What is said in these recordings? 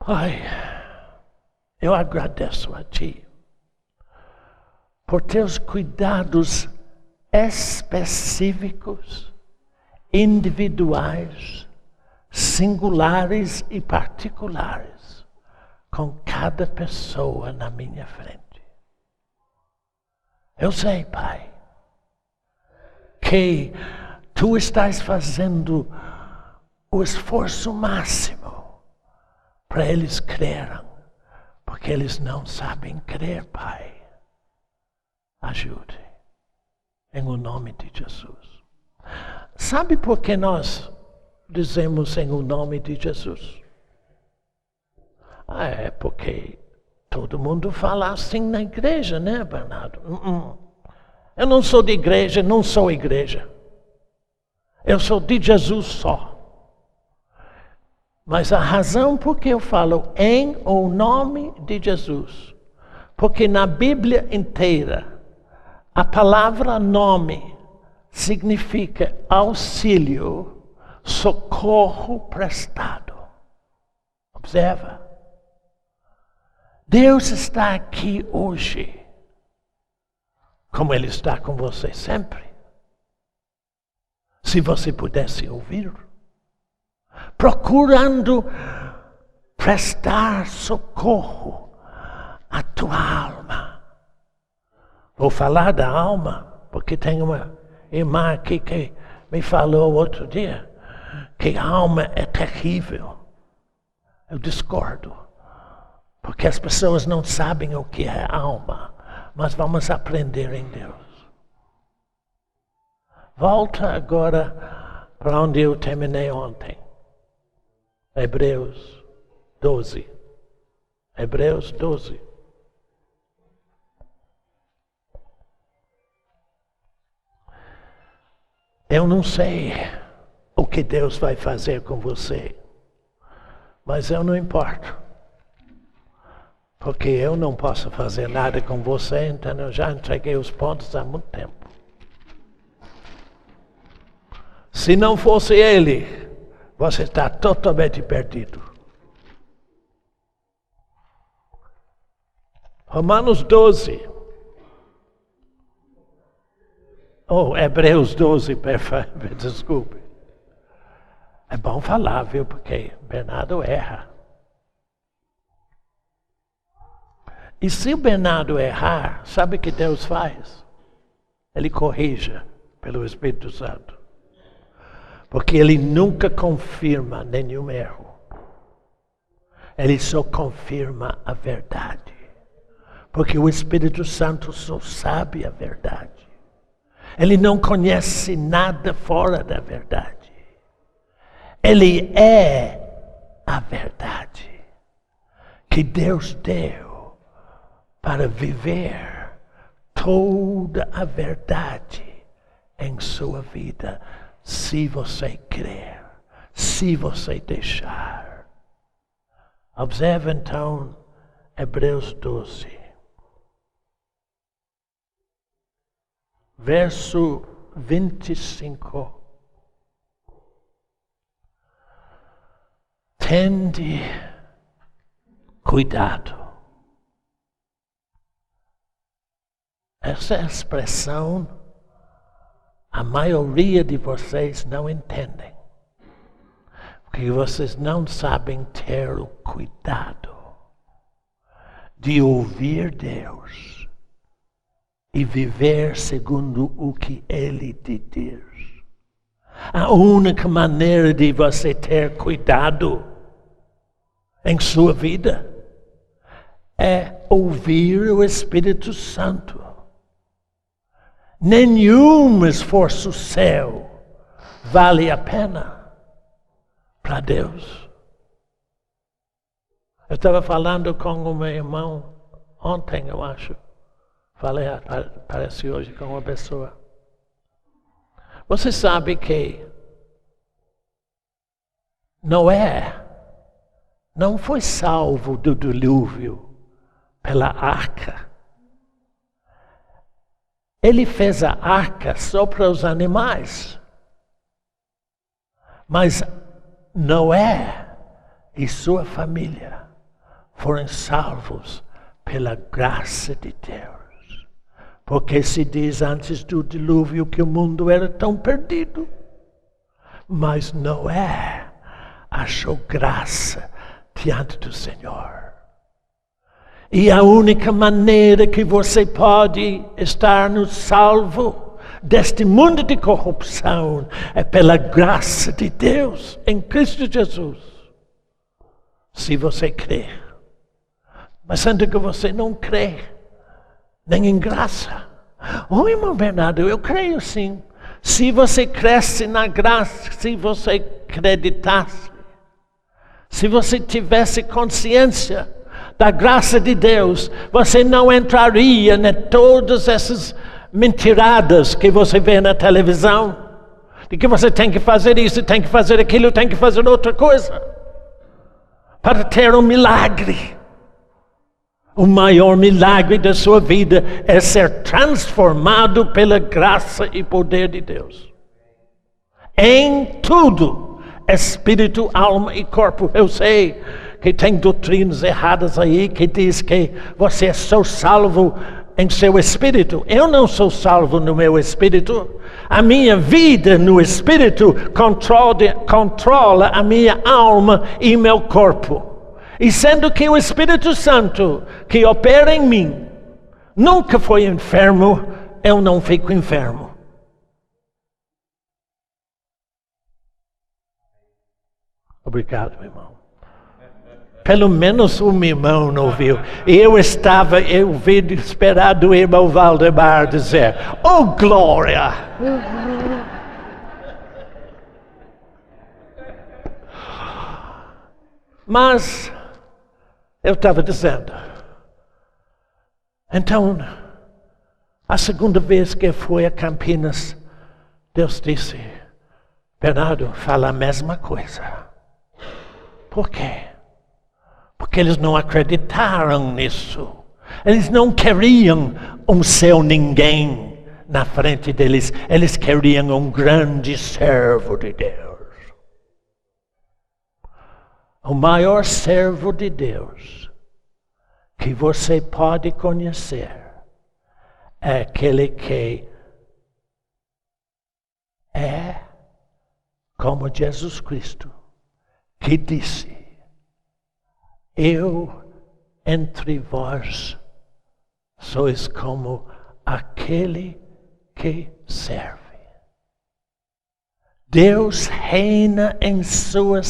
Ai, eu agradeço a Ti por Teus cuidados específicos, individuais, singulares e particulares com cada pessoa na minha frente. Eu sei, Pai, que Tu estás fazendo o esforço máximo para eles crerem, porque eles não sabem crer, Pai. Ajude, em o nome de Jesus. Sabe por que nós dizemos em o nome de Jesus? É porque todo mundo fala assim na igreja, né, Bernardo? Eu não sou de igreja, não sou igreja. Eu sou de Jesus só. Mas a razão por que eu falo em o nome de Jesus, porque na Bíblia inteira, a palavra nome significa auxílio, socorro prestado. Observa. Deus está aqui hoje, como Ele está com você sempre. Se você pudesse ouvir, procurando prestar socorro à tua alma. Vou falar da alma, porque tem uma irmã aqui que me falou outro dia que a alma é terrível. Eu discordo, porque as pessoas não sabem o que é alma, mas vamos aprender em Deus. Volta agora para onde eu terminei ontem. Hebreus 12. Hebreus 12. Eu não sei o que Deus vai fazer com você, mas eu não importo. Porque eu não posso fazer nada com você, então eu já entreguei os pontos há muito tempo. Se não fosse Ele, você está totalmente perdido. Romanos 12. Hebreus 12, desculpe. É bom falar, viu? Porque Bernardo erra. E se o Bernardo errar, sabe o que Deus faz? Ele corrige pelo Espírito Santo. Porque Ele nunca confirma nenhum erro. Ele só confirma a verdade. Porque o Espírito Santo só sabe a verdade. Ele não conhece nada fora da verdade. Ele é a verdade que Deus deu para viver toda a verdade em sua vida, se você crer, se você deixar. Observe então Hebreus 12. Verso 25. Tende cuidado. Essa expressão, a maioria de vocês não entendem. Porque vocês não sabem ter o cuidado de ouvir Deus e viver segundo o que Ele te diz. A única maneira de você ter cuidado em sua vida é ouvir o Espírito Santo. Nenhum esforço seu vale a pena para Deus. Eu estava falando com o meu irmão ontem, eu acho. Falei, parece hoje com uma pessoa. Você sabe que Noé não foi salvo do dilúvio pela arca. Ele fez a arca só para os animais. Mas Noé e sua família foram salvos pela graça de Deus. Porque se diz antes do dilúvio que o mundo era tão perdido. Mas Noé achou graça diante do Senhor. E a única maneira que você pode estar no salvo deste mundo de corrupção é pela graça de Deus em Cristo Jesus. Se você crer. Mas sendo que você não crê, nem em graça. Oh, irmão Bernardo, eu creio sim. Se você cresce na graça, se você acreditasse, se você tivesse consciência da graça de Deus, você não entraria em todas essas mentiradas que você vê na televisão, de que você tem que fazer isso, tem que fazer aquilo, tem que fazer outra coisa, para ter um milagre. O maior milagre da sua vida é ser transformado pela graça e poder de Deus. Em tudo, espírito, alma e corpo. Eu sei que tem doutrinas erradas aí que diz que você é só salvo em seu espírito. Eu não sou salvo no meu espírito. A minha vida no espírito controla a minha alma e meu corpo. E sendo que o Espírito Santo que opera em mim nunca foi enfermo, eu não fico enfermo. Obrigado, meu irmão. Pelo menos o meu irmão não ouviu. Eu vi esperado o irmão Valdemar dizer: oh, glória! Mas eu estava dizendo. Então, a segunda vez que eu fui a Campinas, Deus disse: Bernardo, fala a mesma coisa. Por quê? Porque eles não acreditaram nisso. Eles não queriam um seu ninguém na frente deles. Eles queriam um grande servo de Deus. O maior servo de Deus que você pode conhecer é aquele que é como Jesus Cristo, que disse: eu entre vós sois como aquele que serve. Deus reina em sua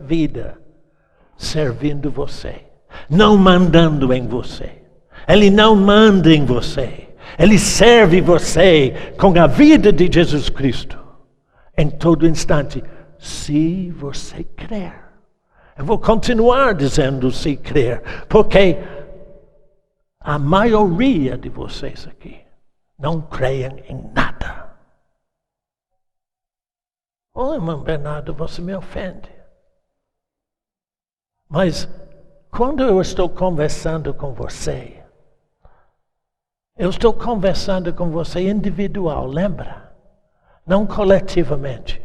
vida, servindo você, não mandando em você. Ele não manda em você. Ele serve você com a vida de Jesus Cristo em todo instante, se você crer. Eu vou continuar dizendo se crer, porque a maioria de vocês aqui não creem em nada. Oh, irmão Bernardo, você me ofende. Mas quando eu estou conversando com você, eu estou conversando com você individual, lembra? Não coletivamente.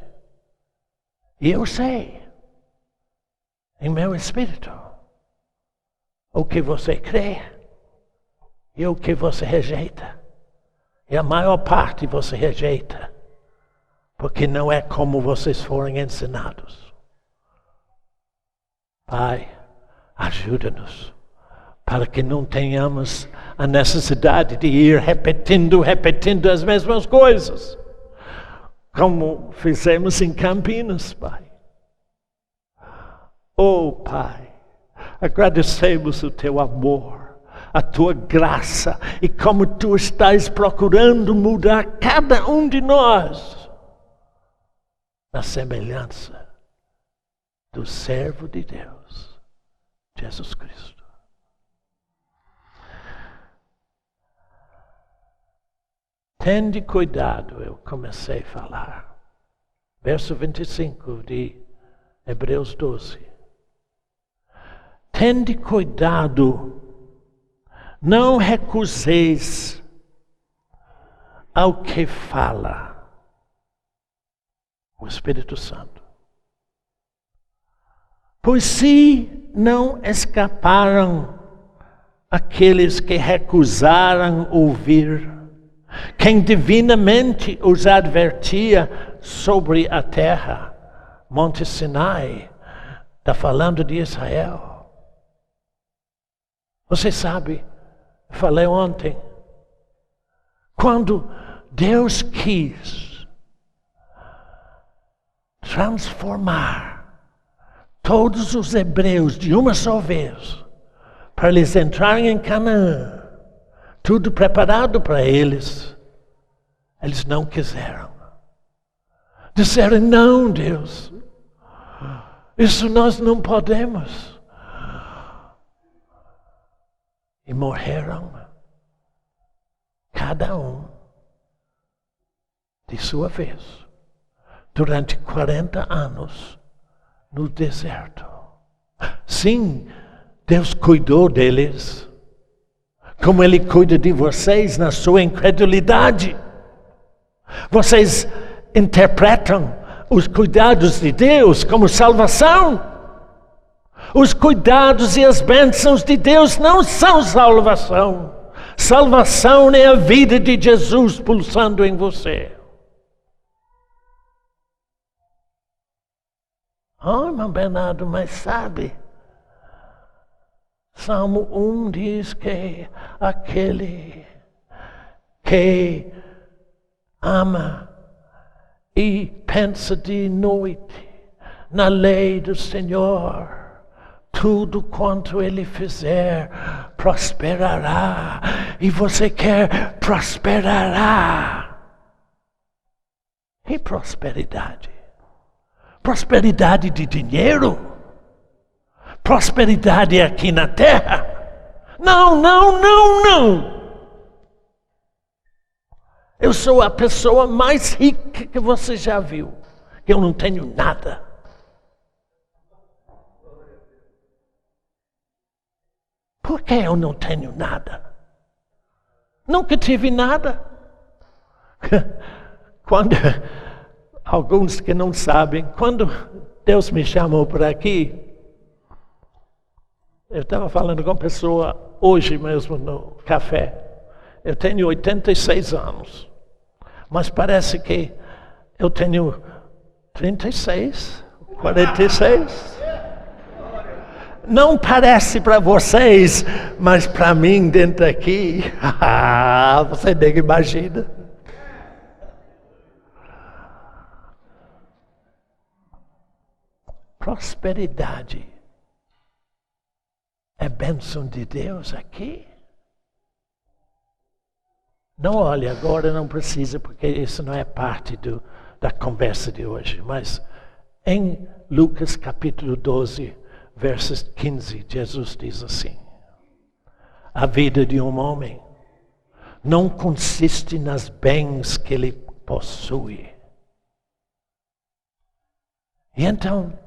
E eu sei, em meu espírito, o que você crê e o que você rejeita. E a maior parte você rejeita, porque não é como vocês foram ensinados. Pai, ajuda-nos, para que não tenhamos a necessidade de ir repetindo as mesmas coisas, como fizemos em Campinas, Pai. Oh, Pai, agradecemos o Teu amor, a Tua graça, e como Tu estás procurando mudar cada um de nós na semelhança do servo de Deus, Jesus Cristo. Tende cuidado, eu comecei a falar. Verso 25 de Hebreus 12. Tende cuidado, não recuseis ao que fala o Espírito Santo. Pois se não escaparam aqueles que recusaram ouvir, quem divinamente os advertia sobre a terra, Monte Sinai, está falando de Israel. Você sabe, falei ontem, quando Deus quis transformar todos os hebreus de uma só vez, para eles entrarem em Canaã, tudo preparado para eles, eles não quiseram. Disseram, não, Deus, isso nós não podemos. E morreram, cada um de sua vez, durante 40 anos no deserto. Sim, Deus cuidou deles, como Ele cuida de vocês na sua incredulidade. Vocês interpretam os cuidados de Deus como salvação. Os cuidados e as bênçãos de Deus não são salvação. Salvação é a vida de Jesus pulsando em você. Oh, irmão Bernardo, mas sabe, Salmo 1 diz que aquele que ama e pensa de noite na lei do Senhor, tudo quanto Ele fizer prosperará. E você quer prosperará. E prosperidade? Prosperidade de dinheiro? Prosperidade aqui na terra? Não, não, não, não. Eu sou a pessoa mais rica que você já viu. Eu não tenho nada. Por que eu não tenho nada? Nunca tive nada. Quando, alguns que não sabem, quando Deus me chamou para aqui, eu estava falando com uma pessoa hoje mesmo no café. Eu tenho 86 anos, mas parece que eu tenho 36, 46. Não parece para vocês, mas para mim dentro aqui, você nem imagina. Prosperidade é bênção de Deus aqui? Não olhe agora, não precisa, porque isso não é parte da conversa de hoje. Mas em Lucas capítulo 12, versos 15, Jesus diz assim: a vida de um homem não consiste nas bens que ele possui. E então,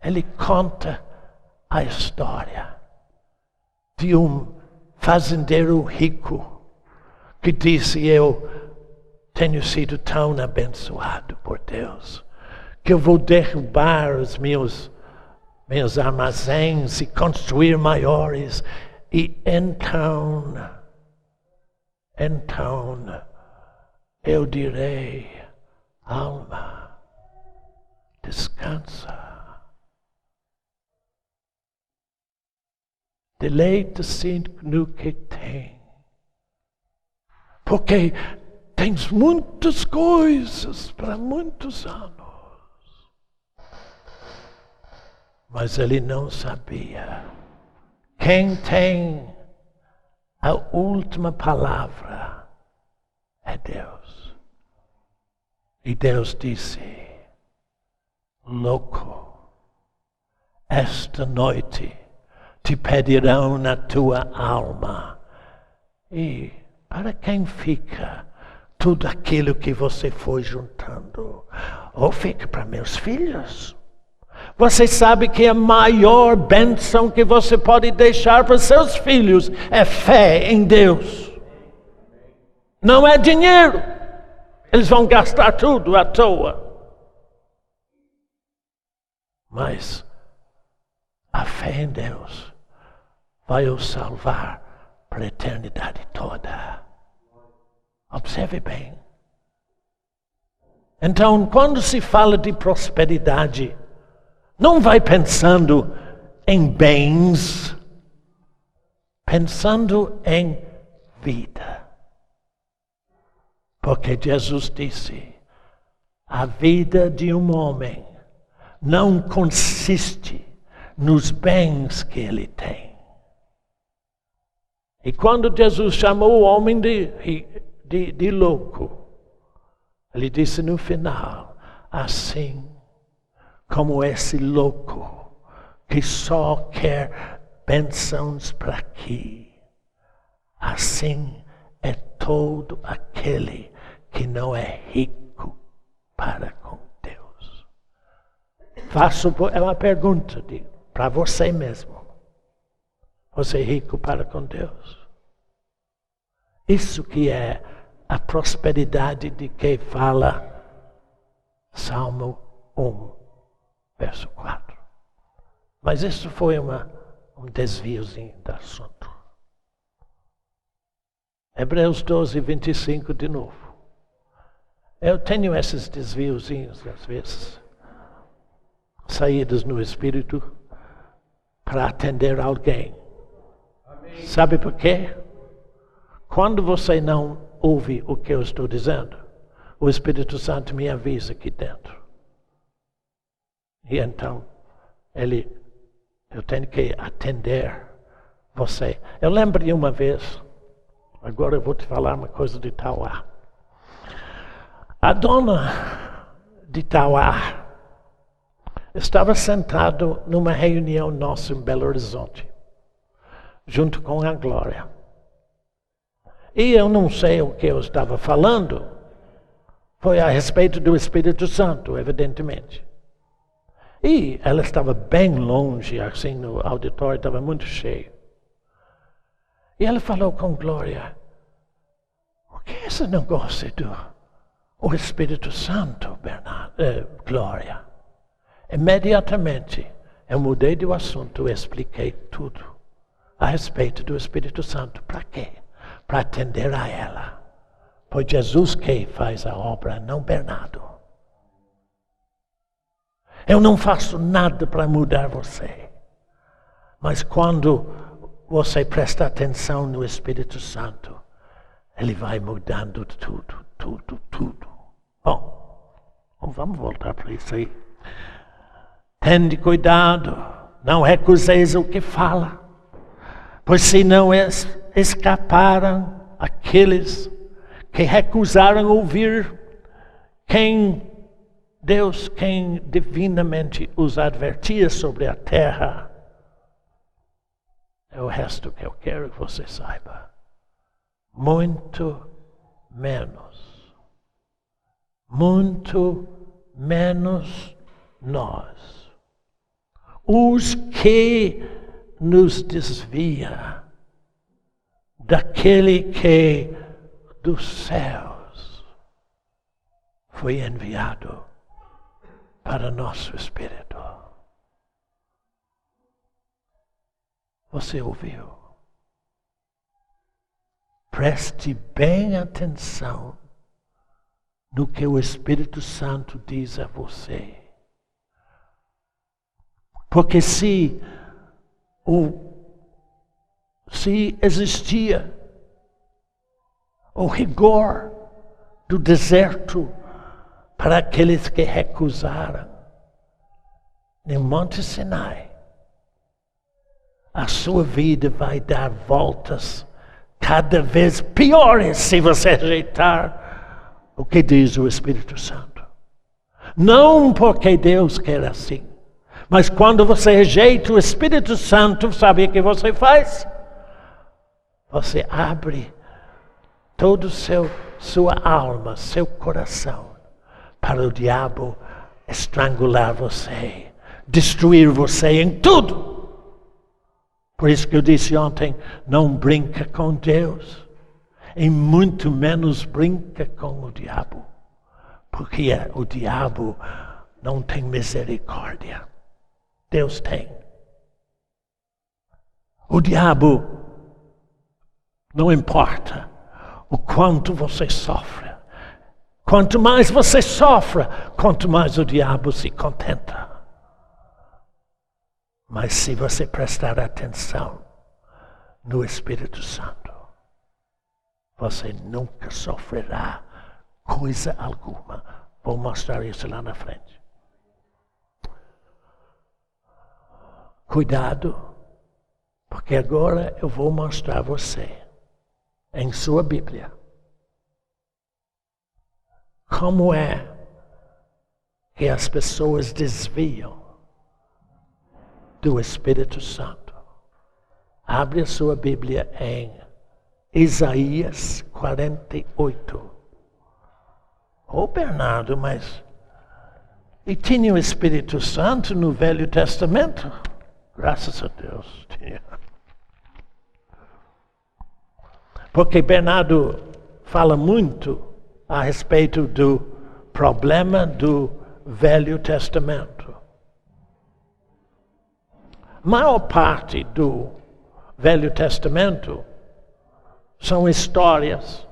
ele conta a história de um fazendeiro rico que disse: eu tenho sido tão abençoado por Deus que eu vou derrubar os meus armazéns e construir maiores. E então eu direi: alma, descansa. Deleita-se no que tem. Porque tens muitas coisas para muitos anos. Mas ele não sabia. Quem tem a última palavra é Deus. E Deus disse: louco, esta noite te pedirão na tua alma. E para quem fica tudo aquilo que você foi juntando? Ou fica para meus filhos? Você sabe que a maior bênção que você pode deixar para seus filhos é fé em Deus. Não é dinheiro. Eles vão gastar tudo à toa. Mas a fé em Deus vai o salvar para a eternidade toda. Observe bem. Então, quando se fala de prosperidade, não vai pensando em bens, pensando em vida. Porque Jesus disse, a vida de um homem não consiste nos bens que ele tem. E quando Jesus chamou o homem de louco, ele disse no final, assim como esse louco que só quer bênçãos para aqui, assim é todo aquele que não é rico para com Deus. Faço uma pergunta para você mesmo. Você é rico para com Deus? Isso que é a prosperidade de que fala Salmo 1, verso 4. Mas isso foi um desviozinho do assunto. Hebreus 12, 25 de novo. Eu tenho esses desviozinhos às vezes, saídas no Espírito, para atender alguém. Amém. Sabe por quê? Quando você não ouve o que eu estou dizendo, o Espírito Santo me avisa aqui dentro. E então, eu tenho que atender você. Eu lembro de uma vez, agora eu vou te falar uma coisa de Tauá. A dona de Tauá estava sentada numa reunião nossa em Belo Horizonte, junto com a Glória. E eu não sei o que eu estava falando, foi a respeito do Espírito Santo, evidentemente. E ela estava bem longe, assim, no auditório, estava muito cheio. E ela falou com Glória, o que é esse negócio do Espírito Santo, Glória? Imediatamente, eu mudei de assunto e expliquei tudo a respeito do Espírito Santo. Para quê? Para atender a ela. Foi Jesus que faz a obra, não Bernardo. Eu não faço nada para mudar você. Mas quando você presta atenção no Espírito Santo, ele vai mudando tudo, tudo, tudo. Bom, vamos voltar para isso aí. Tende cuidado, não recuseis o que fala, pois se não escaparam aqueles que recusaram ouvir quem divinamente os advertia sobre a terra. É o resto que eu quero que você saiba. Muito menos nós. Os que nos desvia daquele que dos céus foi enviado para nosso espírito. Você ouviu? Preste bem atenção no que o Espírito Santo diz a você. Porque se existia o rigor do deserto para aqueles que recusaram no Monte Sinai, a sua vida vai dar voltas cada vez piores se você rejeitar o que diz o Espírito Santo. Não porque Deus quer assim, mas quando você rejeita o Espírito Santo, sabe o que você faz? Você abre todo sua alma, seu coração, para o diabo estrangular você, destruir você em tudo. Por isso que eu disse ontem, não brinca com Deus, e muito menos brinca com o diabo, porque o diabo não tem misericórdia. Deus tem. O diabo, não importa o quanto você sofre. Quanto mais você sofre, quanto mais o diabo se contenta. Mas se você prestar atenção no Espírito Santo, você nunca sofrerá coisa alguma. Vou mostrar isso lá na frente. Cuidado, porque agora eu vou mostrar a você, em sua Bíblia, como é que as pessoas desviam do Espírito Santo. Abre a sua Bíblia em Isaías 48. Bernardo, mas e tinha o Espírito Santo no Velho Testamento? Graças a Deus tinha. Porque Bernardo fala muito a respeito do problema do Velho Testamento. A maior parte do Velho Testamento são histórias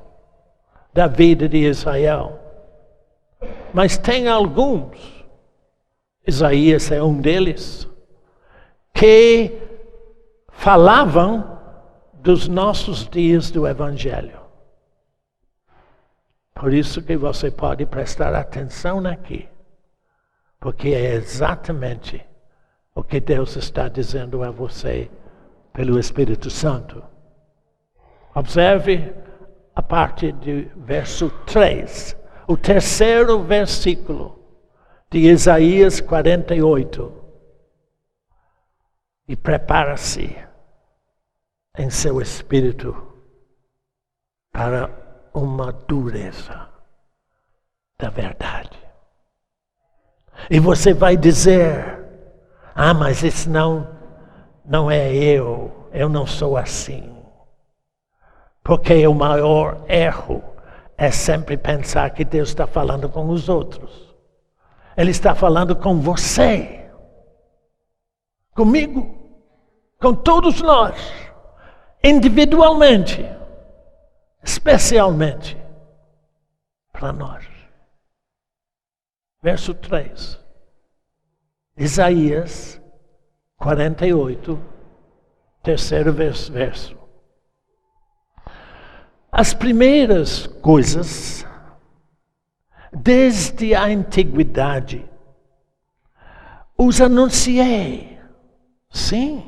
da vida de Israel. Mas tem alguns, Isaías é um deles, que falavam dos nossos dias do Evangelho. Por isso que você pode prestar atenção aqui, porque é exatamente o que Deus está dizendo a você pelo Espírito Santo. Observe a parte do verso 3, o terceiro versículo de Isaías 48. E prepara-se em seu espírito para uma dureza da verdade. E você vai dizer: mas isso não é eu não sou assim. Porque o maior erro é sempre pensar que Deus está falando com os outros. Ele está falando com você, comigo, com todos nós, individualmente, especialmente para nós. Verso 3. Isaías 48, terceiro verso. As primeiras coisas, desde a antiguidade, os anunciei. Sim.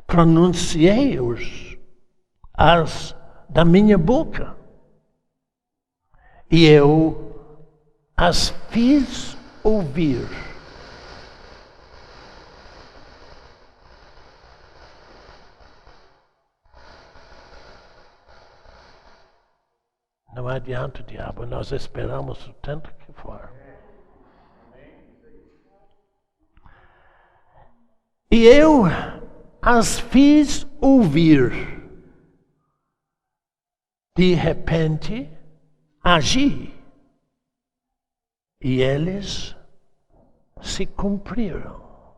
Pronunciei-os da minha boca. E eu as fiz ouvir. Não adianta, diabo, nós esperamos o tanto que for. E eu as fiz ouvir. De repente, agi. E eles se cumpriram.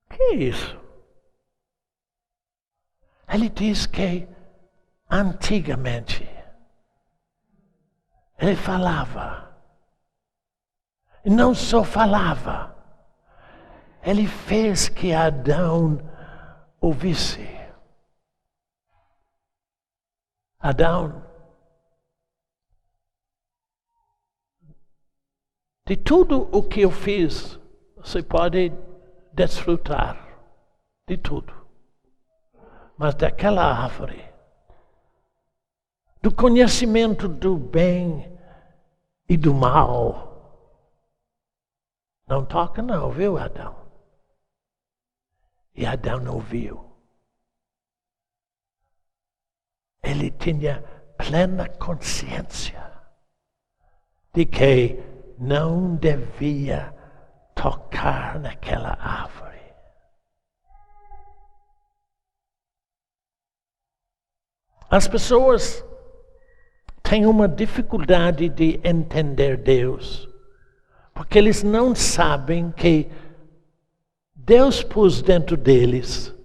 Que é isso? Ele diz que antigamente ele falava. E não só falava. Ele fez que Adão ouvisse. Adão, de tudo o que eu fiz, você pode desfrutar de tudo. Mas daquela árvore, do conhecimento do bem e do mal, não toca não, viu, Adão? E Adão ouviu. Ele tinha plena consciência de que não devia tocar naquela árvore. As pessoas têm uma dificuldade de entender Deus, porque eles não sabem que Deus pôs dentro deles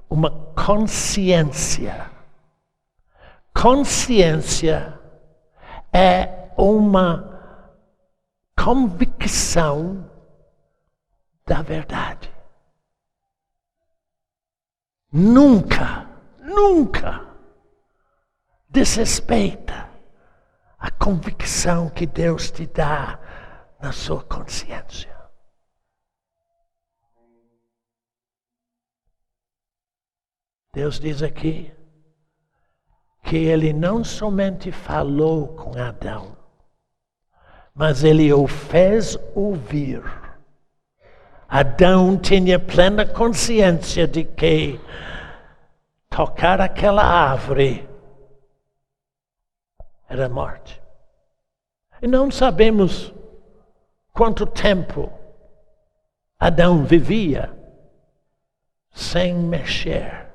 uma consciência. Consciência é uma convicção da verdade. Nunca desrespeita a convicção que Deus te dá na sua consciência. Deus diz aqui que Ele não somente falou com Adão, mas Ele o fez ouvir. Adão tinha plena consciência de que tocar aquela árvore era morte. E não sabemos quanto tempo Adão vivia sem mexer.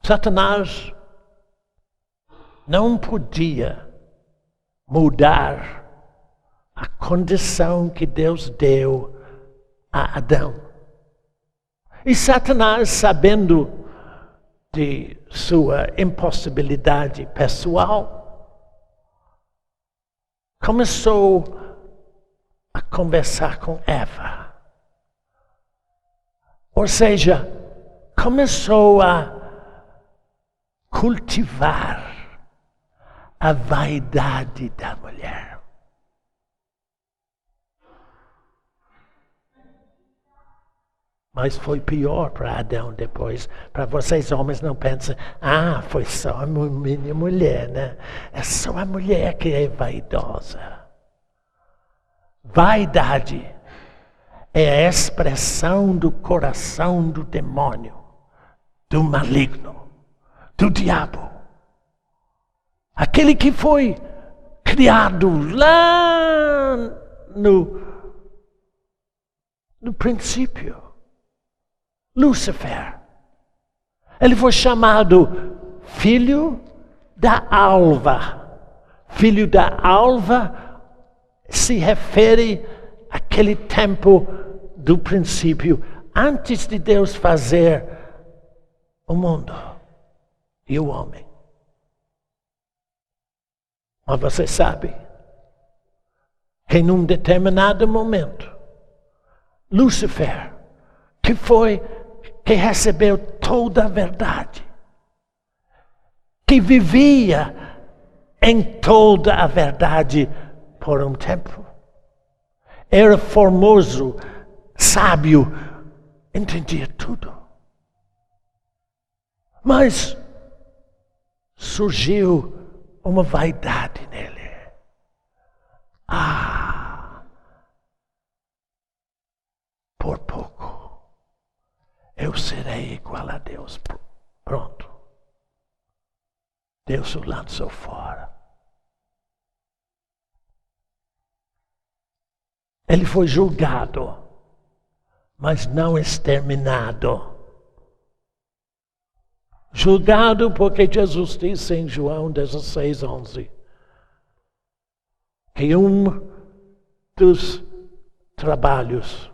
Satanás não podia mudar a condição que Deus deu a Adão. E Satanás, sabendo de sua impossibilidade pessoal, começou a conversar com Eva. Ou seja, começou a cultivar a vaidade da mulher. Mas foi pior para Adão depois. Para vocês homens não pensem, foi só a minha mulher, né? É só a mulher que é vaidosa. Vaidade é a expressão do coração do demônio, do maligno, do diabo. Aquele que foi criado lá no princípio. Lúcifer. Ele foi chamado filho da alva. Filho da alva se refere àquele tempo do princípio, antes de Deus fazer o mundo e o homem. Mas você sabe que em um determinado momento, Lúcifer, que recebeu toda a verdade, que vivia em toda a verdade por um tempo, era formoso, sábio, entendia tudo. Mas surgiu uma vaidade nele. Por pouco eu serei igual a Deus. Pronto. Deus o lançou fora. Ele foi julgado, mas não exterminado. Julgado porque Jesus disse em João 16:11 que um dos trabalhos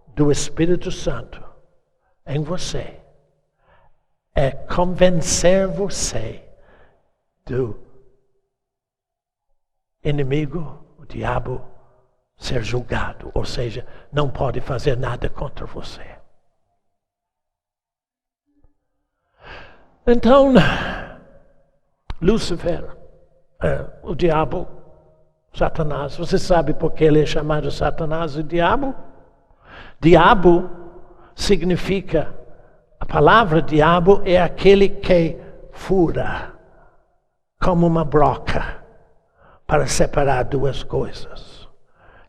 do Espírito Santo em você é convencer você do inimigo, o diabo, ser julgado, ou seja, não pode fazer nada contra você. Então, Lúcifer, o diabo, Satanás, você sabe por que ele é chamado Satanás e diabo? Diabo significa, a palavra diabo é aquele que fura como uma broca para separar duas coisas.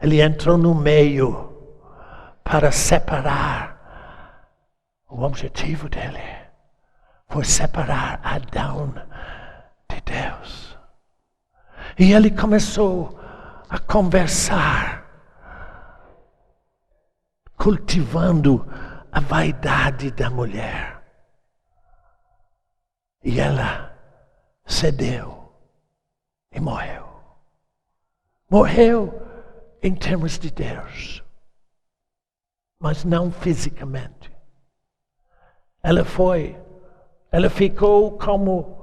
Ele entrou no meio para separar. O objetivo dele foi separar Adão de Deus. E ele começou a conversar, cultivando a vaidade da mulher. E ela cedeu e morreu. Morreu em termos de Deus, mas não fisicamente. Ela ficou como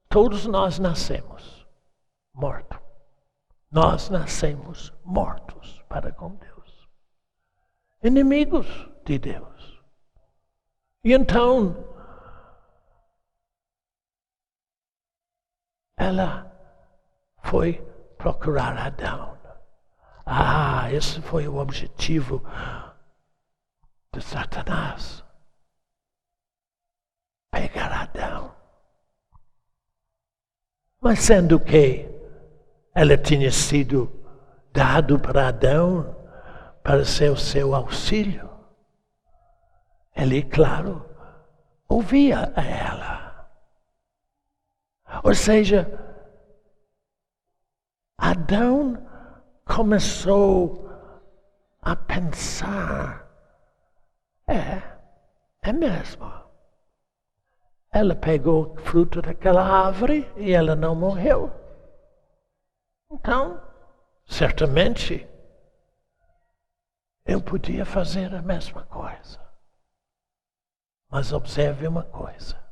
todos nós nascemos, mortos. Nós nascemos mortos para com Deus, inimigos de Deus. E então, ela foi procurar Adão. Esse foi o objetivo de Satanás. Pegar Adão. Mas sendo que ela tinha sido dado para Adão para ser o seu auxílio, ele, claro, ouvia a ela. Ou seja, Adão começou a pensar, é mesmo. Ela pegou o fruto daquela árvore e ela não morreu. Então, certamente, eu podia fazer a mesma coisa. Mas observe uma coisa.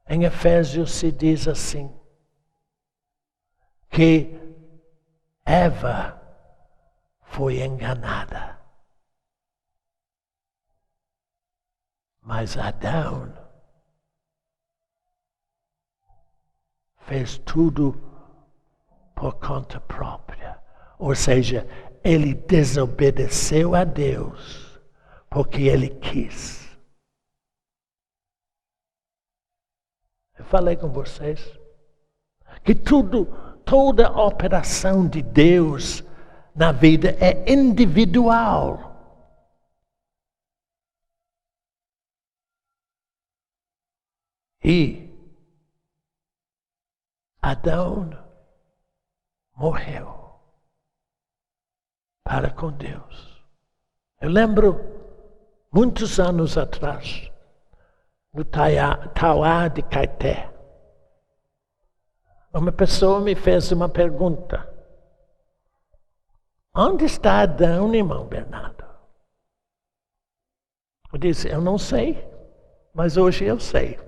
Em Efésios se diz assim, que Eva foi enganada. Mas Adão fez tudo por conta própria. Ou seja, ele desobedeceu a Deus porque ele quis. Eu falei com vocês que toda a operação de Deus na vida é individual. E Adão morreu para com Deus. Eu lembro, muitos anos atrás, no Tauá de Caeté, uma pessoa me fez uma pergunta. Onde está Adão, irmão Bernardo? Eu disse, eu não sei, mas hoje eu sei.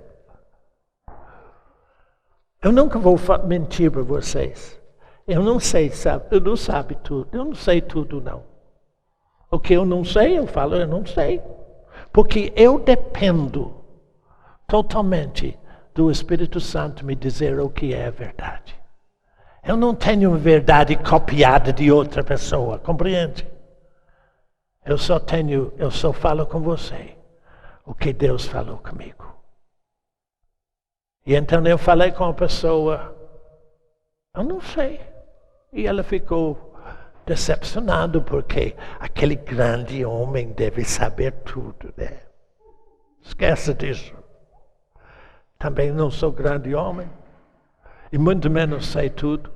Eu nunca vou mentir para vocês. Eu não sei, eu não sabe tudo. Eu não sei tudo, não. O que eu não sei, eu falo, eu não sei. Porque eu dependo totalmente do Espírito Santo me dizer o que é verdade. Eu não tenho uma verdade copiada de outra pessoa, compreende? Eu só falo com você o que Deus falou comigo. E então eu falei com a pessoa, eu não sei. E ela ficou decepcionada porque aquele grande homem deve saber tudo, né? Esquece disso. Também não sou grande homem. E muito menos sei tudo.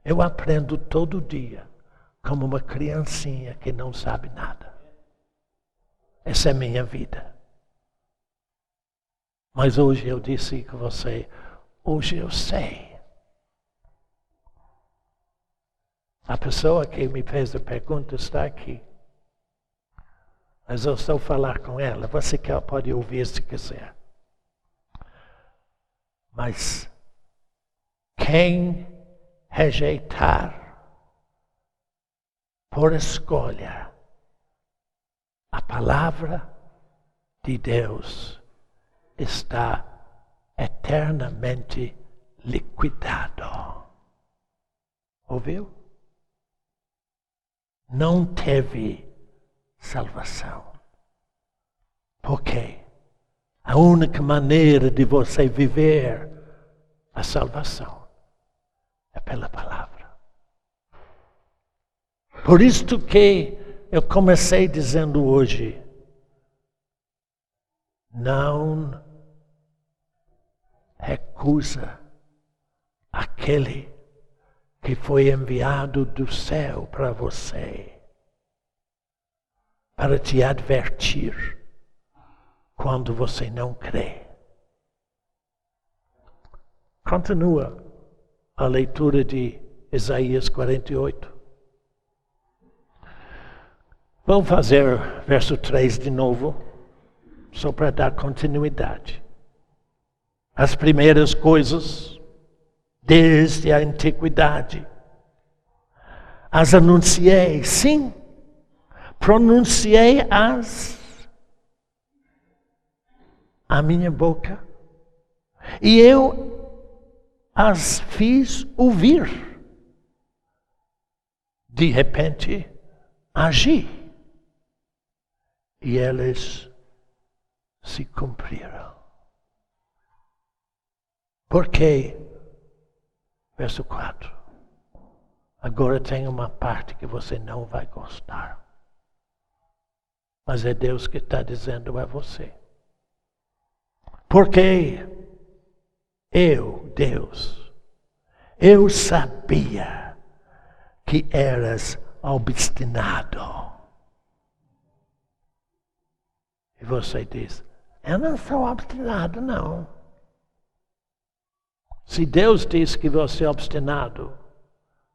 Eu aprendo todo dia como uma criancinha que não sabe nada. Essa é a minha vida. Mas hoje eu disse com você, hoje eu sei. A pessoa que me fez a pergunta está aqui. Mas eu estou a falar com ela. Você pode ouvir se quiser. Mas quem rejeitar por escolha a palavra de Deus está eternamente liquidado. Ouviu? Não teve salvação. Por quê? A única maneira de você viver a salvação é pela palavra. Por isso que eu comecei dizendo hoje, não recusa aquele que foi enviado do céu para você, para te advertir quando você não crê. Continua a leitura de Isaías 48. Vamos fazer verso 3 de novo, só para dar continuidade. As primeiras coisas, desde a antiguidade, as anunciei, sim, pronunciei-as a minha boca, e eu as fiz ouvir. De repente, agi, e eles se cumpriram. Porque, verso 4, agora tem uma parte que você não vai gostar. Mas é Deus que está dizendo a você. Porque eu, Deus, eu sabia que eras obstinado. E você diz, eu não sou obstinado, não. Se Deus diz que você é obstinado,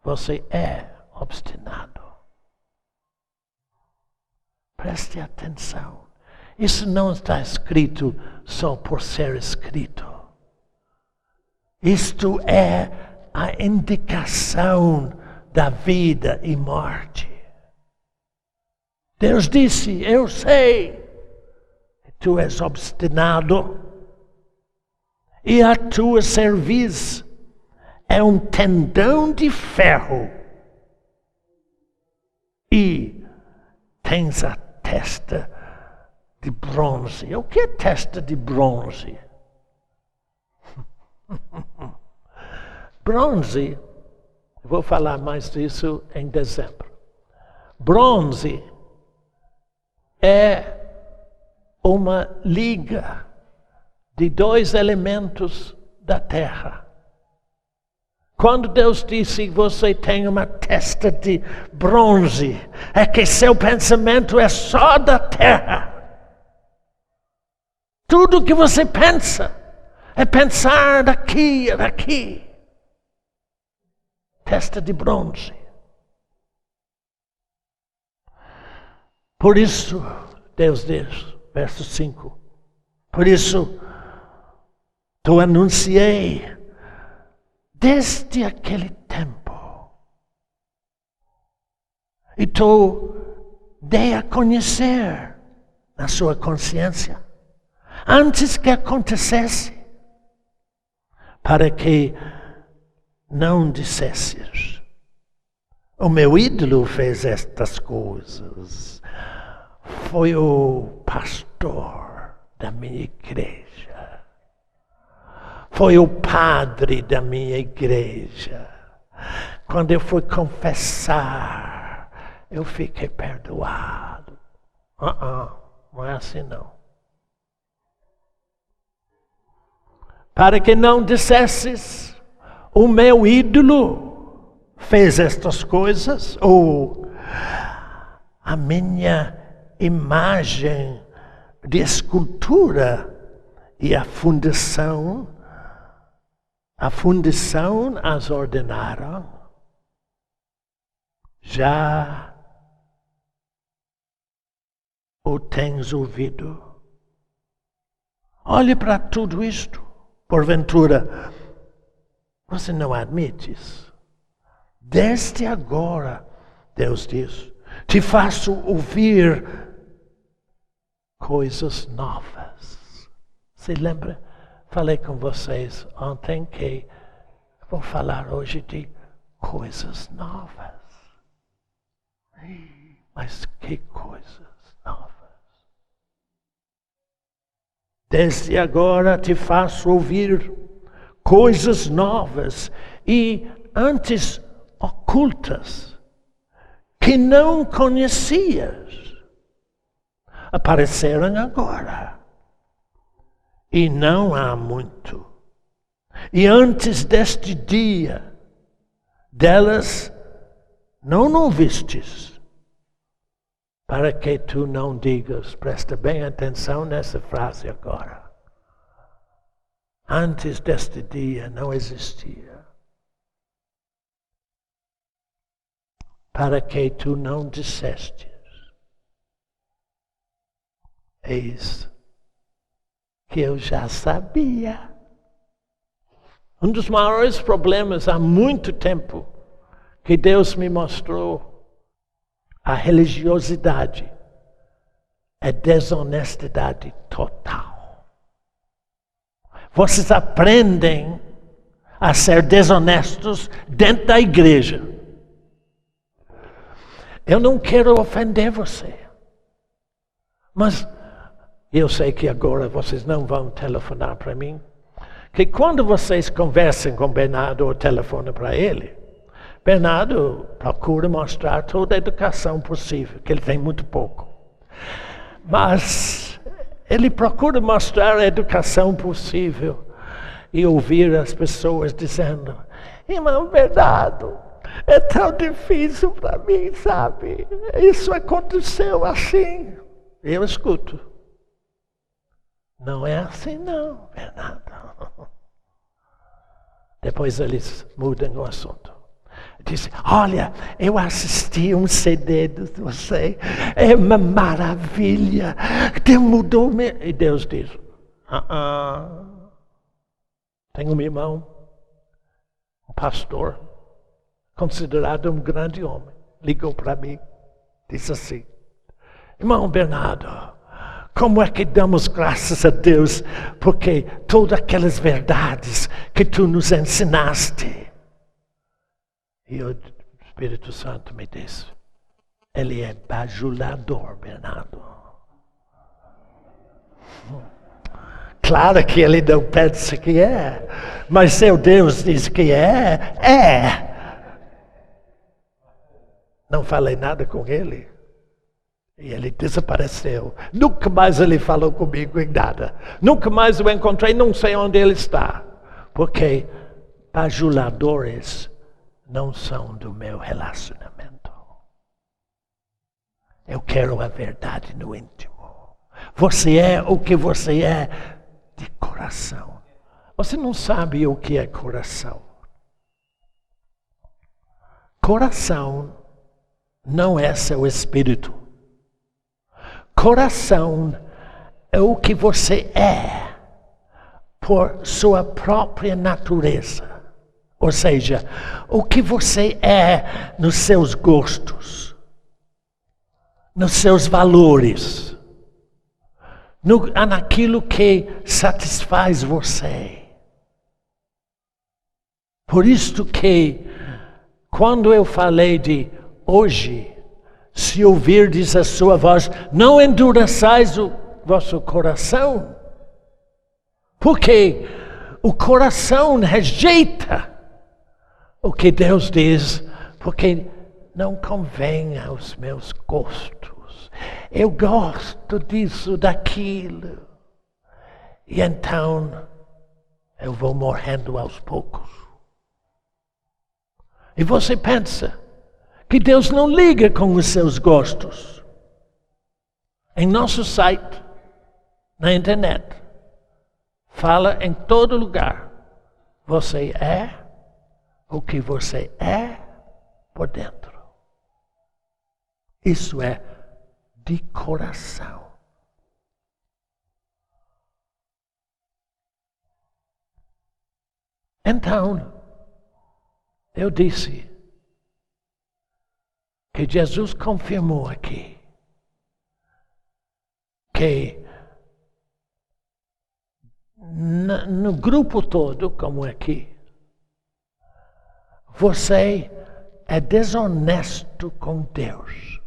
você é obstinado. Preste atenção. Isso não está escrito só por ser escrito. Isto é a indicação da vida e morte. Deus disse, eu sei que tu és obstinado e a tua cerviz é um tendão de ferro e tens a testa de bronze. O que é testa de bronze? Bronze, vou falar mais disso em dezembro. Bronze é uma liga de dois elementos da terra. Quando Deus disse que você tem uma testa de bronze, é que seu pensamento é só da terra. Tudo que você pensa é pensar daqui e daqui. Testa de bronze. Por isso, Deus diz, verso 5, por isso, tu anunciei desde aquele tempo. E tu dei a conhecer na sua consciência, antes que acontecesse, para que não dissesses, o meu ídolo fez estas coisas, foi o pastor da minha igreja, foi o padre da minha igreja. Quando eu fui confessar, eu fiquei perdoado. Não é assim não. Para que não dissesses, o meu ídolo fez estas coisas, ou a minha imagem de escultura e a fundação as ordenaram. Já o tens ouvido? Olhe para tudo isto. Porventura, você não admite isso? Desde agora, Deus diz, te faço ouvir coisas novas. Se lembra? Falei com vocês ontem que vou falar hoje de coisas novas. Mas que coisas novas? Desde agora te faço ouvir coisas novas e antes ocultas, que não conhecias, apareceram agora. E não há muito. E antes deste dia, delas não ouvistes, para que tu não digas, presta bem atenção nessa frase agora. Antes deste dia não existia. para que tu não dissestes: eis que eu já sabia. Um dos maiores problemas há muito tempo que Deus me mostrou, a religiosidade é desonestidade total. Vocês aprendem a ser desonestos dentro da igreja. Eu não quero ofender você, mas eu sei que agora vocês não vão telefonar para mim, que quando vocês conversam com Bernardo ou telefonam para ele, Bernardo procura mostrar toda a educação possível, que ele tem muito pouco. Mas ele procura mostrar a educação possível e ouvir as pessoas dizendo: irmão Bernardo, é tão difícil para mim, sabe? Isso aconteceu assim. Eu escuto. Não é assim não, Bernardo. Depois eles mudam o assunto. Diz: olha, eu assisti um CD de você, é uma maravilha, Deus mudou me... E Deus diz: tenho um irmão, um pastor, considerado um grande homem, ligou para mim, disse assim: irmão Bernardo, como é que damos graças a Deus, porque todas aquelas verdades que tu nos ensinaste. E o Espírito Santo me disse: ele é bajulador, Bernardo. Claro que ele não pensa que é, mas seu Deus diz que é. Não falei nada com ele. E ele desapareceu. Nunca mais ele falou comigo em nada. Nunca mais o encontrei, não sei onde ele está. Porque bajuladores não são do meu relacionamento. Eu quero a verdade no íntimo. Você é o que você é de coração. Você não sabe o que é coração. Coração não é seu espírito. Coração é o que você é por sua própria natureza. Ou seja, o que você é nos seus gostos, nos seus valores, naquilo que satisfaz você. Por isso que, quando eu falei de hoje, se ouvirdes a sua voz, não endureçais o vosso coração. Porque o coração rejeita o que Deus diz, porque não convém aos meus gostos. Eu gosto disso, daquilo. E então eu vou morrendo aos poucos. E você pensa que Deus não liga com os seus gostos. Em nosso site, na internet, fala em todo lugar. Você é o que você é por dentro. Isso é de coração. Então, eu disse que Jesus confirmou aqui que no grupo todo, como aqui, você é desonesto com Deus.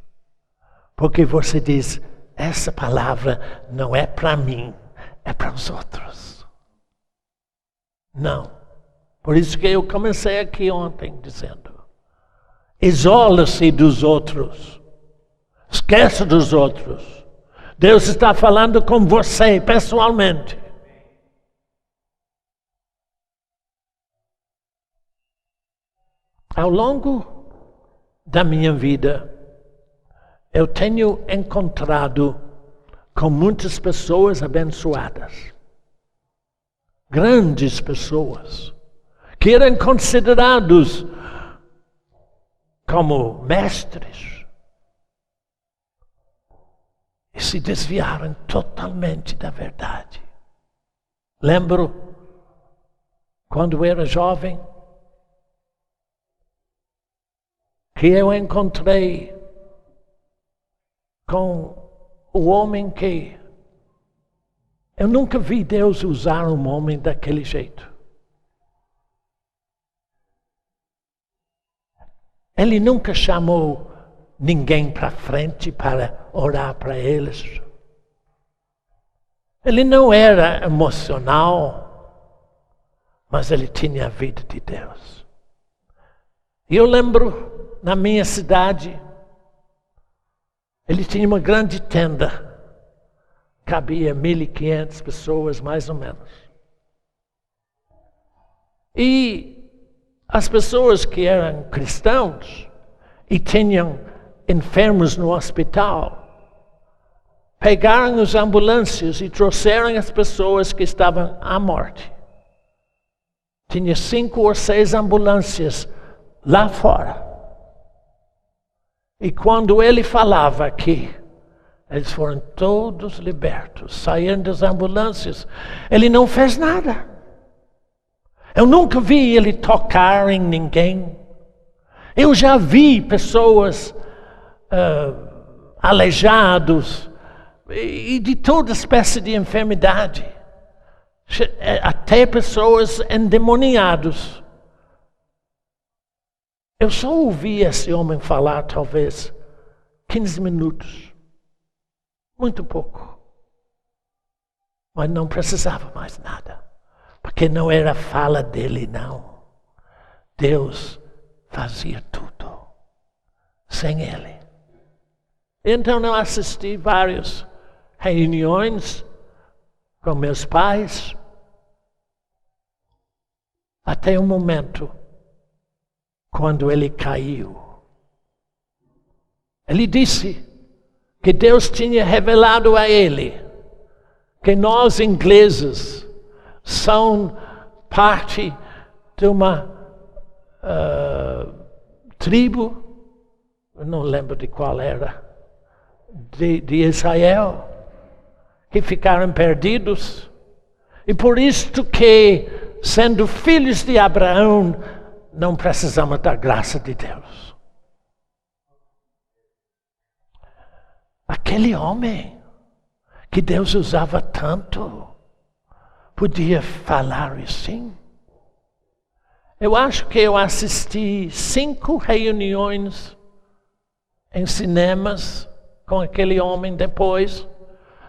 Porque você diz: essa palavra não é para mim, é para os outros. Não. Por isso que eu comecei aqui ontem dizendo: isola-se dos outros. Esquece dos outros. Deus está falando com você pessoalmente. Ao longo da minha vida, eu tenho encontrado com muitas pessoas abençoadas. Grandes pessoas que eram considerados como mestres e se desviaram totalmente da verdade. Lembro quando era jovem que eu encontrei com o homem que eu nunca vi Deus usar um homem daquele jeito. Ele nunca chamou ninguém para frente para orar para eles. Ele não era emocional, mas ele tinha a vida de Deus. E eu lembro, na minha cidade, ele tinha uma grande tenda. Cabia 1.500 pessoas, mais ou menos. E as pessoas que eram cristãos e tinham enfermos no hospital, pegaram as ambulâncias e trouxeram as pessoas que estavam à morte. Tinha 5 ou 6 ambulâncias lá fora. E quando ele falava aqui, eles foram todos libertos, saíram das ambulâncias. Ele não fez nada. Eu nunca vi ele tocar em ninguém. Eu já vi pessoas aleijados e de toda espécie de enfermidade. Até pessoas endemoniadas. Eu só ouvi esse homem falar talvez 15 minutos. Muito pouco. Mas não precisava mais nada. Porque não era a fala dele, não. Deus fazia tudo sem ele. Então eu assisti várias reuniões com meus pais. Até o momento quando ele caiu. Ele disse que Deus tinha revelado a ele que nós ingleses são parte de uma tribo, eu não lembro de qual era, de Israel, que ficaram perdidos. E por isto que, sendo filhos de Abraão, não precisamos da graça de Deus. Aquele homem que Deus usava tanto, podia falar assim. Eu acho que eu assisti 5 reuniões em cinemas com aquele homem depois,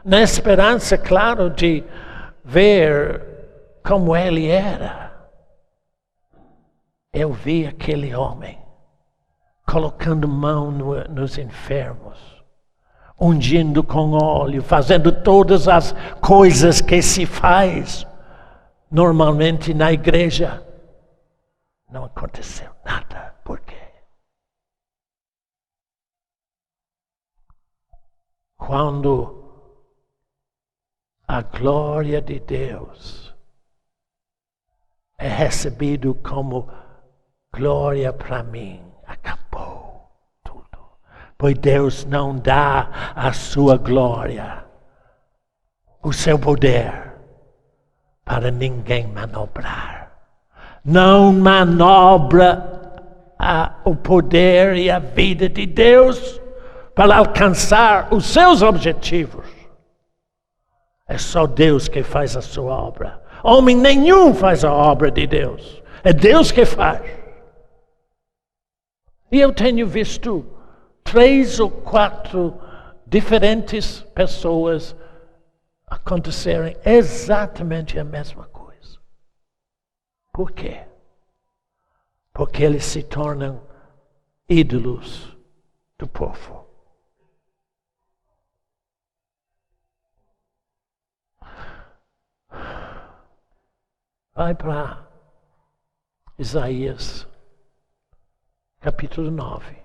na esperança, claro, de ver como ele era. Eu vi aquele homem colocando mão nos enfermos, ungindo com óleo, fazendo todas as coisas que se faz normalmente na igreja. Não aconteceu nada. Por quê? Quando a glória de Deus é recebido como glória para mim, acabou tudo. Pois Deus não dá a sua glória, o seu poder, para ninguém manobrar. Não manobra o poder e a vida de Deus para alcançar os seus objetivos. É só Deus que faz a sua obra. Homem nenhum faz a obra de Deus. É Deus que faz. E eu tenho visto 3 ou 4 diferentes pessoas acontecerem exatamente a mesma coisa. Por quê? Porque eles se tornam ídolos do povo. Vai para Isaías, capítulo 9.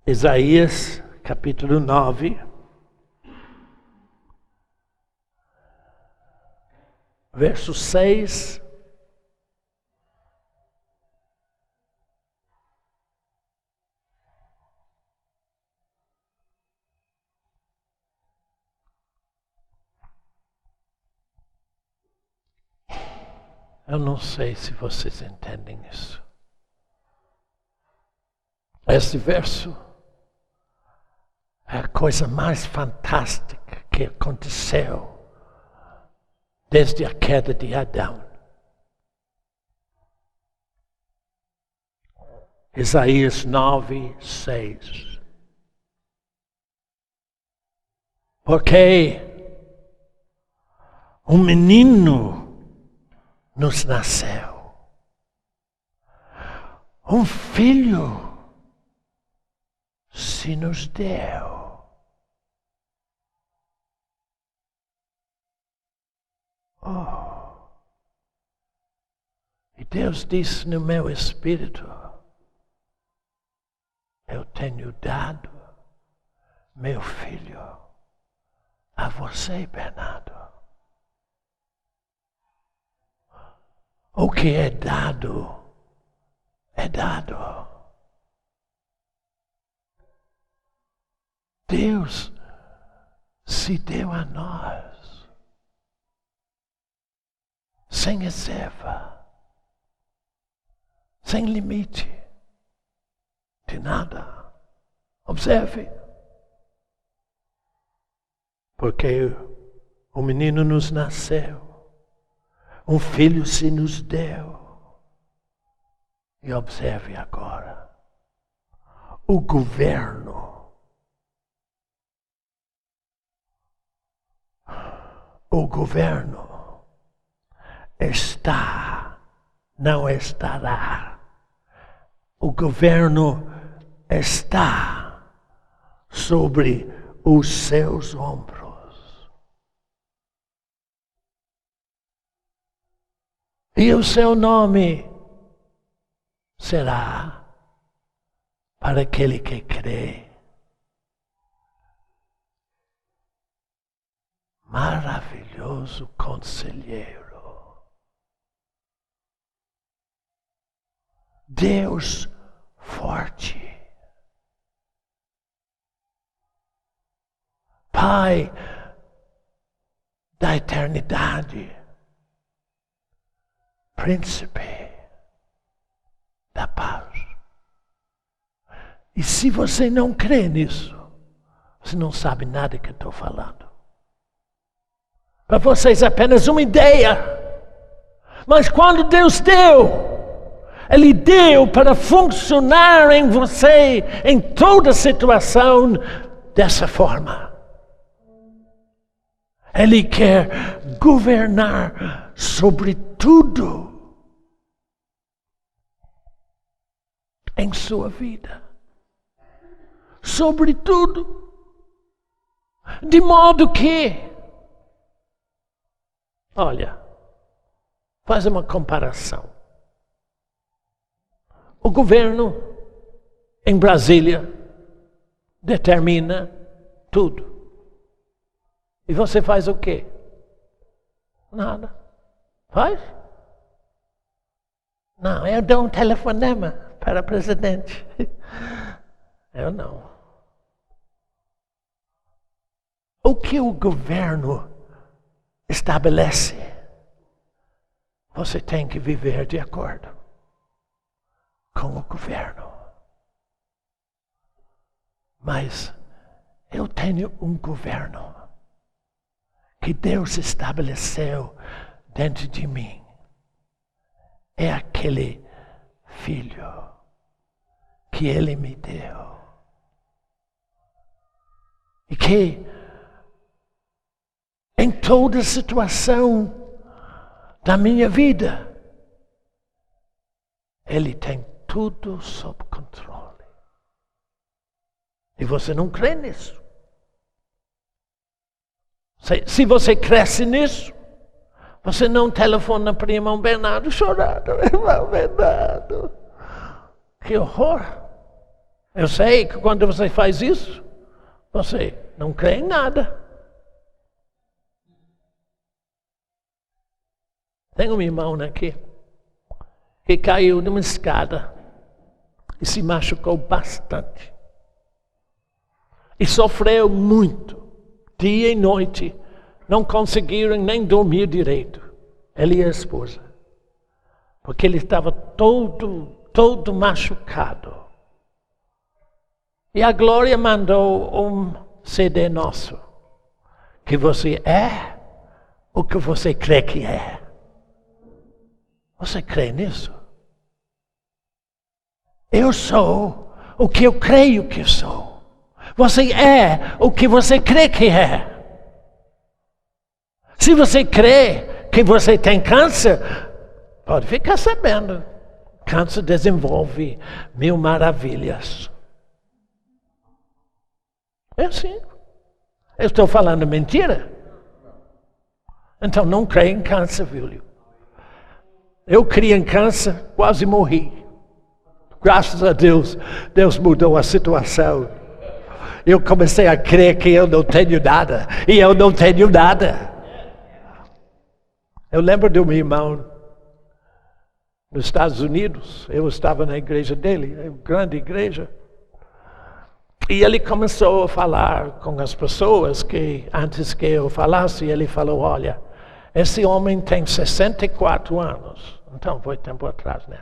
Isaías, capítulo 9, verso 6. Eu não sei se vocês entendem isso. Esse verso é a coisa mais fantástica que aconteceu desde a queda de Adão. Isaías 9, 6. Porque um menino nos nasceu, um filho se nos deu. Oh. E Deus disse no meu espírito: eu tenho dado meu filho a você, Bernardo. O que é dado, é dado. Deus se deu a nós, sem reserva, sem limite de nada. Observe. Porque o menino nos nasceu. Um filho se nos deu. E observe agora. O governo. O governo está, não estará. O governo está sobre os seus ombros. E o seu nome será para aquele que crê. Maravilhoso conselheiro. Deus forte. Pai da eternidade. Príncipe da paz. E se você não crê nisso, você não sabe nada que eu estou falando. Para vocês é apenas uma ideia. Mas quando Deus deu, Ele deu para funcionar em você, em toda situação, dessa forma. Ele quer governar sobre tudo em sua vida. Sobre tudo. De modo que, olha, faz uma comparação. O governo em Brasília determina tudo. E você faz o quê? Nada. Faz? Não, eu dou um telefonema para o presidente. Eu não. O que o governo estabelece, você tem que viver de acordo com o governo. Mas eu tenho um governo que Deus estabeleceu dentro de mim. É aquele filho que Ele me deu. E que em toda situação da minha vida, Ele tem tudo sob controle. E você não crê nisso. Se você cresce nisso, você não telefona para o irmão Bernardo chorando. Irmão Bernardo, que horror. Eu sei que quando você faz isso, Você não crê em nada. Tem um irmão aqui que caiu numa escada e se machucou bastante. E sofreu muito, dia e noite. Não conseguiram nem dormir direito, ele e a esposa. Porque ele estava todo machucado. E a Glória mandou um CD nosso. Que você é o que você crê que é. Você crê nisso? Eu sou o que eu creio que sou. Você é o que você crê que é. Se você crê que você tem câncer, pode ficar sabendo. Câncer desenvolve 1000 maravilhas. É assim. Eu estou falando mentira? Então não creia em câncer, filho. Eu criei em câncer, quase morri. Graças a Deus, Deus mudou a situação. Eu comecei a crer que eu não tenho nada. E eu não tenho nada. Eu lembro de um irmão nos Estados Unidos. Eu estava na igreja dele, uma grande igreja. E ele começou a falar com as pessoas que antes que eu falasse, ele falou, olha, esse homem tem 64 anos. Então, foi tempo atrás, né?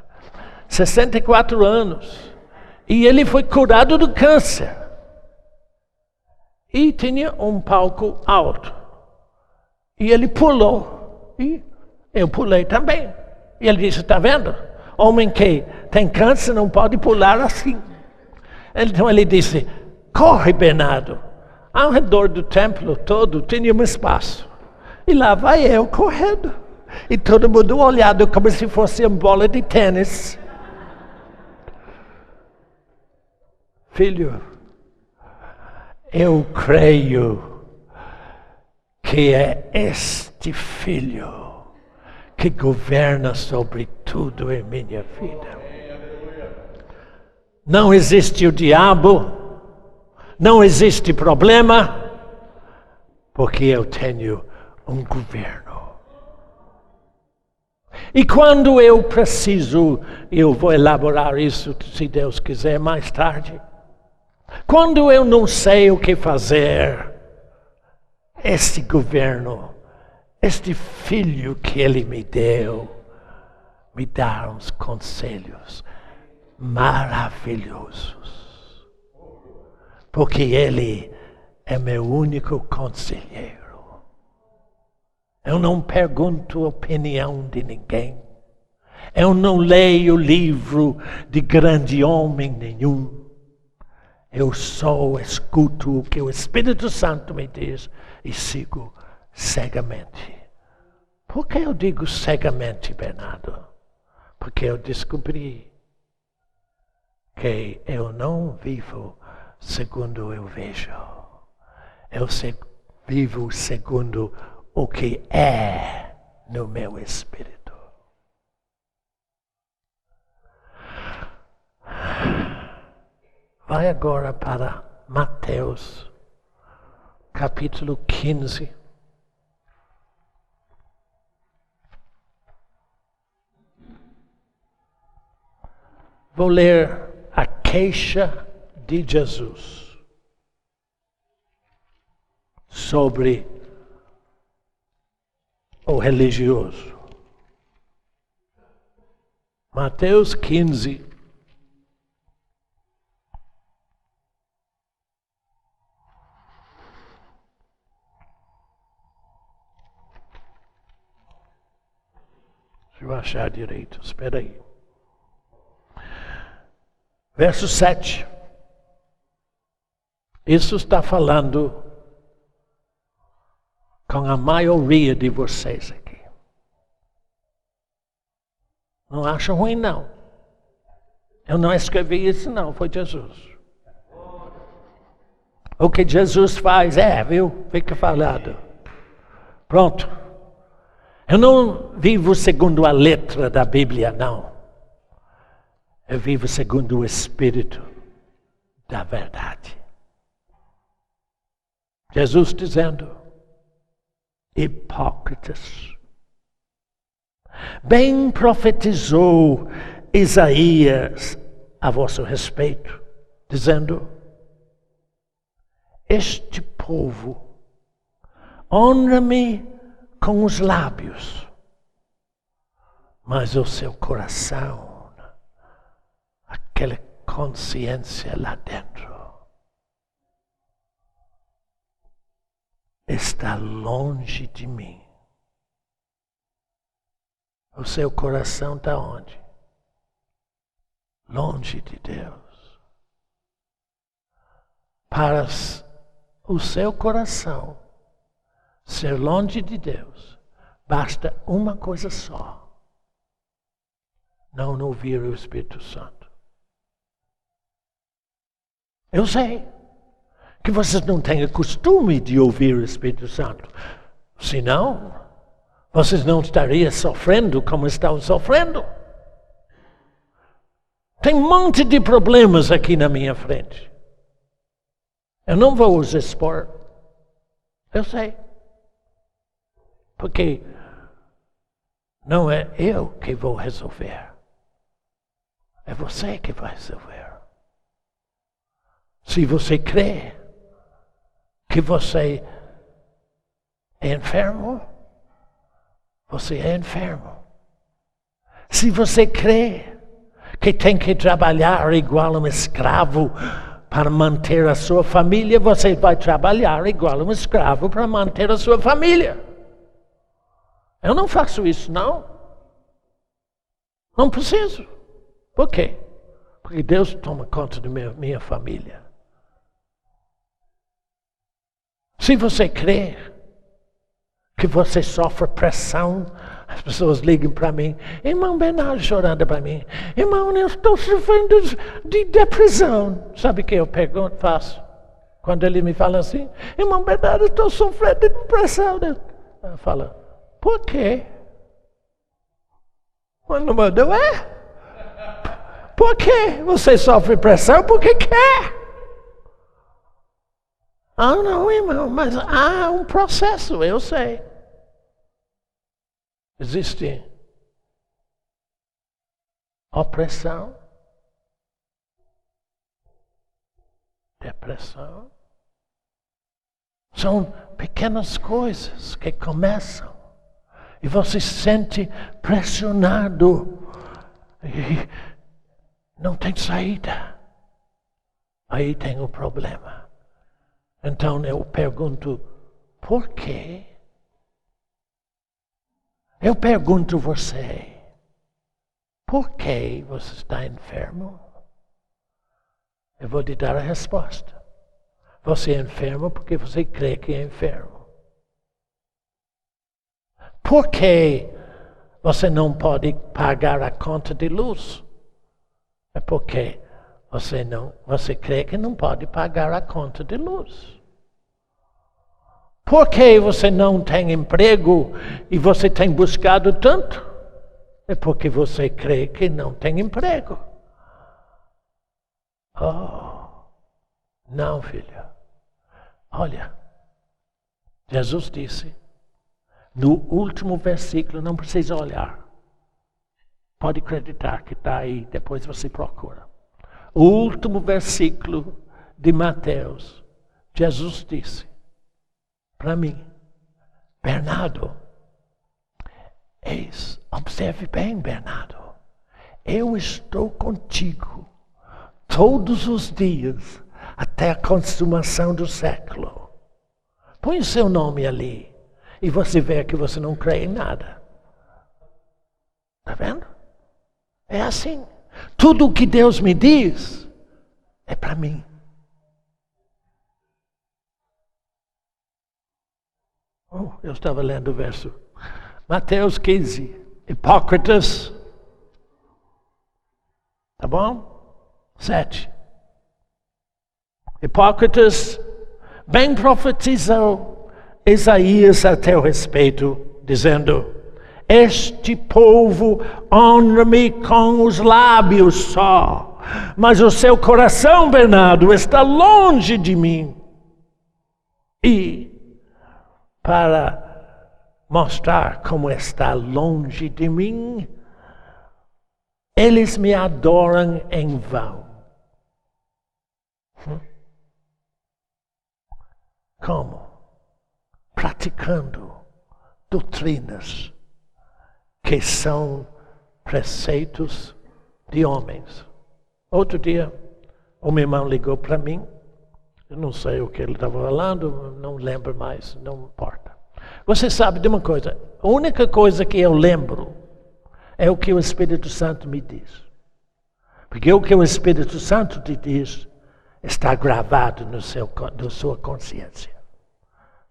64 anos. E ele foi curado do câncer. E tinha um palco alto. E ele pulou. E eu pulei também. E ele disse, está vendo? Homem que tem câncer não pode pular assim. Então ele disse, corre, Bernardo. Ao redor do templo todo tinha um espaço. E lá vai eu correndo. E todo mundo olhando como se fosse uma bola de tênis. Filho, eu creio que é este filho que governa sobre tudo em minha vida. Não existe o diabo, não existe problema, porque eu tenho um governo. E quando eu preciso, eu vou elaborar isso, se Deus quiser, mais tarde. Quando eu não sei o que fazer, este governo, este filho que Ele me deu, me dá uns conselhos maravilhosos. Porque Ele é meu único conselheiro. Eu não pergunto a opinião de ninguém. Eu não leio livro de grande homem nenhum. Eu só escuto o que o Espírito Santo me diz e sigo cegamente. Por que eu digo cegamente, Bernardo? Porque eu descobri que eu não vivo segundo eu vejo. Eu vivo segundo o que é no meu espírito. Vai agora para Mateus, capítulo 15. Vou ler a queixa de Jesus sobre o religioso. Mateus 15. Deixa eu achar direito, espera aí. Verso 7. Isso está falando com a maioria de vocês aqui. Não acham ruim, não. Eu não escrevi isso, não. Foi Jesus. O que Jesus faz viu? Fica falado. Pronto. Eu não vivo segundo a letra da Bíblia, não. Eu vivo segundo o Espírito da verdade. Jesus dizendo: hipócritas. Bem profetizou Isaías a vosso respeito, dizendo: este povo honra-me com os lábios, mas o seu coração, aquela consciência lá dentro, está longe de mim. O seu coração está onde? Longe de Deus. Para o seu coração ser longe de Deus, basta uma coisa só: não ouvir o Espírito Santo. Eu sei que vocês não têm costume de ouvir o Espírito Santo. Senão, vocês não estariam sofrendo como estão sofrendo. Tem um monte de problemas aqui na minha frente. Eu não vou os expor. Eu sei. Porque não é eu que vou resolver. É você que vai resolver. Se você crê que você é enfermo, você é enfermo. Se você crê que tem que trabalhar igual um escravo para manter a sua família, você vai trabalhar igual um escravo para manter a sua família. Eu não faço isso, não. Não preciso. Por quê? Porque Deus toma conta da minha família. Se você crê que você sofre pressão, as pessoas ligam para mim: irmão Bernardo, chorando para mim: irmão, eu estou sofrendo de depressão. Sabe o que eu pergunto, faço? Quando ele me fala assim: irmão Bernardo, eu estou sofrendo de depressão. Eu falo: por quê? Quando mandou, por que você sofre pressão? Porque quer. Ah, não, irmão, mas há um processo, eu sei. Existe opressão, depressão. São pequenas coisas que começam e você se sente pressionado e não tem saída. Aí tem o problema. Então eu pergunto: por quê? Eu pergunto você: por que você está enfermo? Eu vou te dar a resposta. Você é enfermo porque você crê que é enfermo. Por que você não pode pagar a conta de luz? É porque você crê que não pode pagar a conta de luz. Por que você não tem emprego e você tem buscado tanto? É porque você crê que não tem emprego. Oh, não, filha. Olha, Jesus disse, no último versículo, não precisa olhar. Pode acreditar que está aí, depois você procura. O último versículo de Mateus, Jesus disse para mim: Bernardo, observe bem, Bernardo, eu estou contigo todos os dias até a consumação do século. Põe o seu nome ali e você vê que você não crê em nada. Está vendo? É assim. Tudo o que Deus me diz é para mim. Eu estava lendo o verso. Mateus 15. Hipócritas. Tá bom? 7. Hipócritas, bem profetizou Isaías a teu respeito, dizendo: este povo honra-me com os lábios só, mas o seu coração, Bernardo, está longe de mim. E para mostrar como está longe de mim, eles me adoram em vão. Como? Praticando doutrinas que são preceitos de homens. Outro dia, o meu irmão ligou para mim. Eu não sei o que ele estava falando, não lembro mais, não importa. Você sabe de uma coisa, a única coisa que eu lembro é o que o Espírito Santo me diz. Porque o que o Espírito Santo te diz está gravado na sua consciência.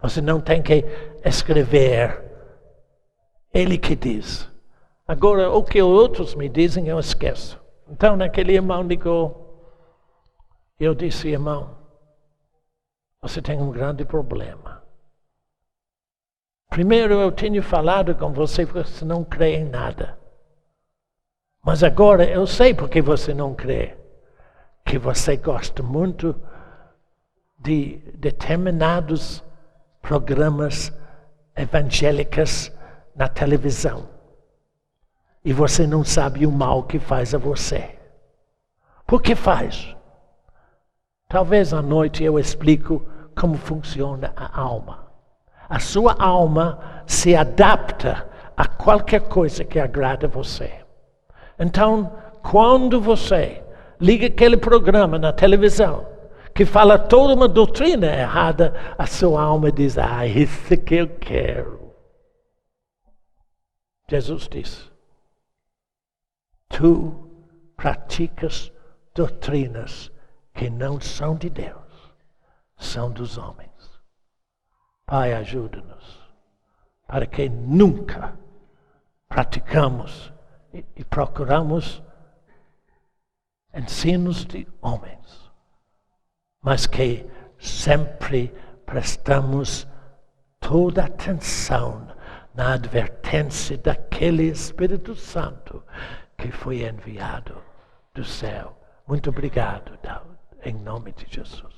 Você não tem que escrever. Ele que diz. Agora, o que outros me dizem, eu esqueço. Então, naquele irmão ligou. Eu disse, irmão, você tem um grande problema. Primeiro, eu tinha falado com você não crê em nada. Mas agora eu sei porque você não crê. Que você gosta muito de determinados programas evangélicos na televisão. E você não sabe o mal que faz a você. Por que faz? Talvez à noite eu explico como funciona a alma. A sua alma se adapta a qualquer coisa que agrada a você. Então, quando você liga aquele programa na televisão, que fala toda uma doutrina errada, a sua alma diz, isso que eu quero. Jesus disse, tu praticas doutrinas que não são de Deus, são dos homens. Pai, ajuda-nos, para que nunca praticamos e procuramos ensinos de homens, mas que sempre prestamos toda a atenção na advertência daquele Espírito Santo que foi enviado do céu. Muito obrigado, Daud, em nome de Jesus.